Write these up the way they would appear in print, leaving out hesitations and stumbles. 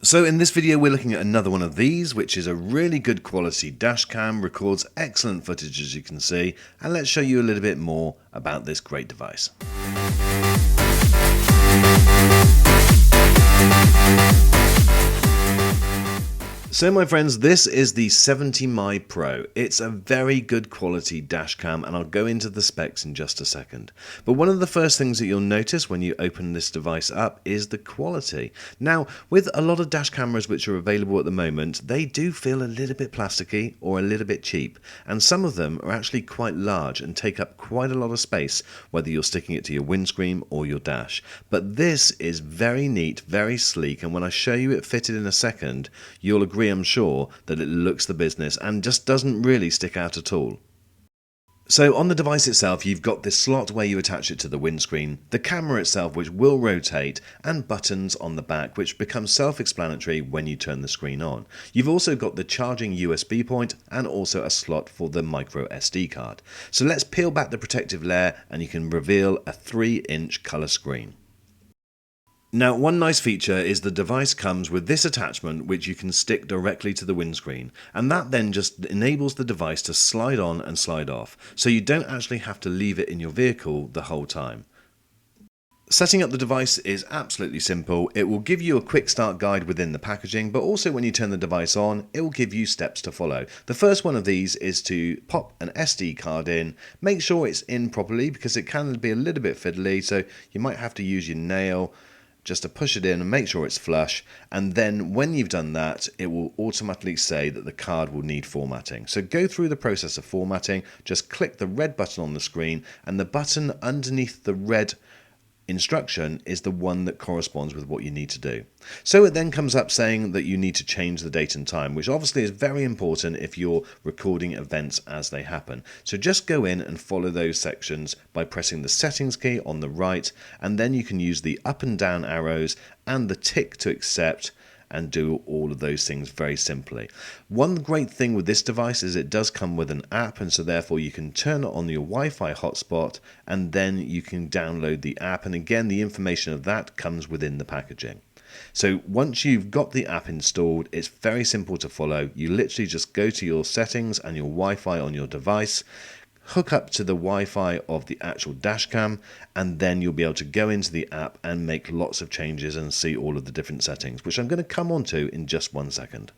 So in this video we're looking at another one of these, which is a really good quality dash cam, records excellent footage as you can see, and let's show you a little bit more about this great device. So my friends, this is the 70Mi Pro. It's a very good quality dash cam and I'll go into the specs in just a second. But one of the first things that you'll notice when you open this device up is the quality. Now, with a lot of dash cameras which are available at the moment, they do feel a little bit plasticky or a little bit cheap. And some of them are actually quite large and take up quite a lot of space, whether you're sticking it to your windscreen or your dash. But this is very neat, very sleek, and when I show you it fitted in a second, you'll agree, I'm sure, that it looks the business and just doesn't really stick out at all. So on the device itself, you've got this slot where you attach it to the windscreen, the camera itself which will rotate, and buttons on the back which become self-explanatory when you turn the screen on. You've also got the charging USB point and also a slot for the micro SD card. So let's peel back the protective layer and you can reveal a 3-inch colour screen. Now, one nice feature is the device comes with this attachment which you can stick directly to the windscreen, and that then just enables the device to slide on and slide off, so you don't actually have to leave it in your vehicle the whole time. Setting up the device is absolutely simple. It will give you a quick start guide within the packaging, but also when you turn the device on, it will give you steps to follow. The first one of these is to pop an SD card in, make sure it's in properly because it can be a little bit fiddly, so you might have to use your nail just to push it in and make sure it's flush, and then when you've done that it will automatically say that the card will need formatting. So go through the process of formatting, just click the red button on the screen, and the button underneath the red instruction is the one that corresponds with what you need to do. So it then comes up saying that you need to change the date and time, which obviously is very important if you're recording events as they happen. So just go in and follow those sections by pressing the settings key on the right, and then you can use the up and down arrows and the tick to accept and do all of those things very simply. One great thing with this device is it does come with an app, and so therefore you can turn it on your Wi-Fi hotspot and then you can download the app, and again the information of that comes within the packaging. So once you've got the app installed, it's very simple to follow. You literally just go to your settings and your Wi-Fi on your device, hook up to the Wi-Fi of the actual dashcam, and then you'll be able to go into the app and make lots of changes and see all of the different settings, which I'm going to come on to in just one second.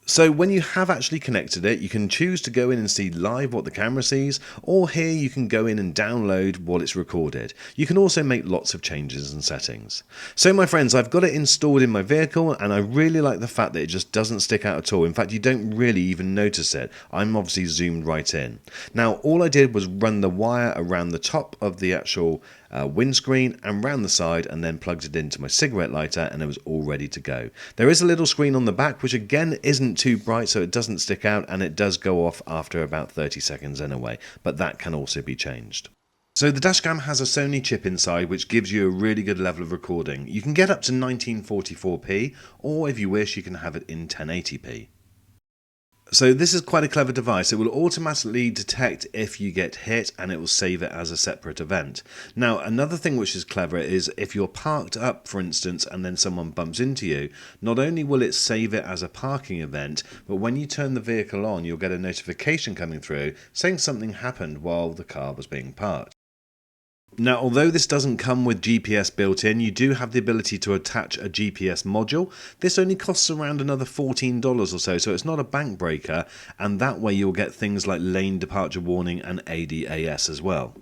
So when you have actually connected it, you can choose to go in and see live what the camera sees, or here you can go in and download what it's recorded. You can also make lots of changes and settings. So my friends, I've got it installed in my vehicle and I really like the fact that it just doesn't stick out at all. In fact, you don't really even notice it. I'm obviously zoomed right in. Now, all I did was run the wire around the top of the actual windscreen and round the side, and then plugged it into my cigarette lighter, and it was all ready to go. There is a little screen on the back which again isn't too bright, so it doesn't stick out, and it does go off after about 30 seconds anyway, but that can also be changed. So the dashcam has a Sony chip inside which gives you a really good level of recording. You can get up to 1944p, or if you wish you can have it in 1080p. So this is quite a clever device. It will automatically detect if you get hit and it will save it as a separate event. Now, another thing which is clever is if you're parked up, for instance, and then someone bumps into you, not only will it save it as a parking event, but when you turn the vehicle on, you'll get a notification coming through saying something happened while the car was being parked. Now, although this doesn't come with GPS built in, you do have the ability to attach a GPS module. This only costs around another $14 or so it's not a bank breaker, and that way you'll get things like lane departure warning and ADAS as well.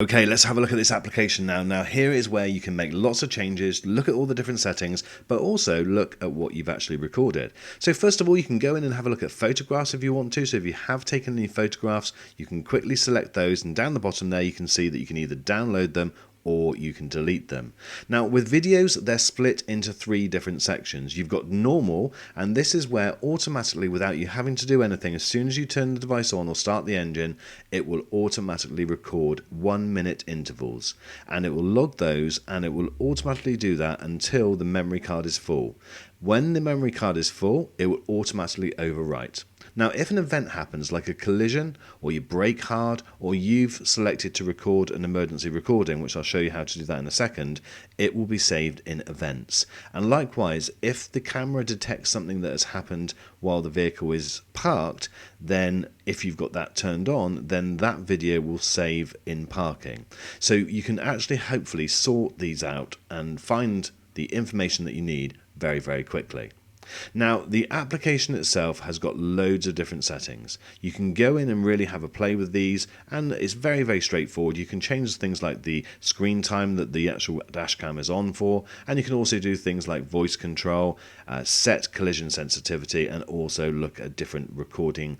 Okay, let's have a look at this application now. Now here is where you can make lots of changes, look at all the different settings, but also look at what you've actually recorded. So first of all, you can go in and have a look at photographs if you want to. So if you have taken any photographs, you can quickly select those, and down the bottom there you can see that you can either download them or you can delete them. Now with videos, they're split into 3 different sections. You've got normal, and this is where automatically, without you having to do anything, as soon as you turn the device on or start the engine, it will automatically record 1-minute intervals, and it will log those, and it will automatically do that until the memory card is full. When the memory card is full, it will automatically overwrite. Now, if an event happens like a collision, or you brake hard, or you've selected to record an emergency recording, which I'll show you how to do that in a second, it will be saved in events. And likewise, if the camera detects something that has happened while the vehicle is parked, then if you've got that turned on, then that video will save in parking. So you can actually hopefully sort these out and find the information that you need very, very quickly. Now, the application itself has got loads of different settings. You can go in and really have a play with these, and it's very, very straightforward. You can change things like the screen time that the actual dashcam is on for, and you can also do things like voice control, set collision sensitivity, and also look at different recording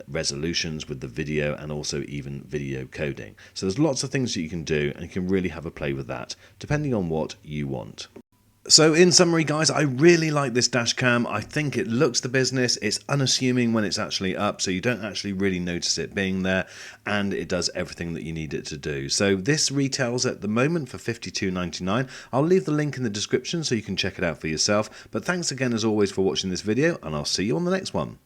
resolutions with the video, and also even video coding. So there's lots of things that you can do, and you can really have a play with that, depending on what you want. So in summary, guys, I really like this dash cam. I think it looks the business. It's unassuming when it's actually up, so you don't actually really notice it being there, and it does everything that you need it to do. So this retails at the moment for $52.99. I'll leave the link in the description so you can check it out for yourself. But thanks again as always for watching this video, and I'll see you on the next one.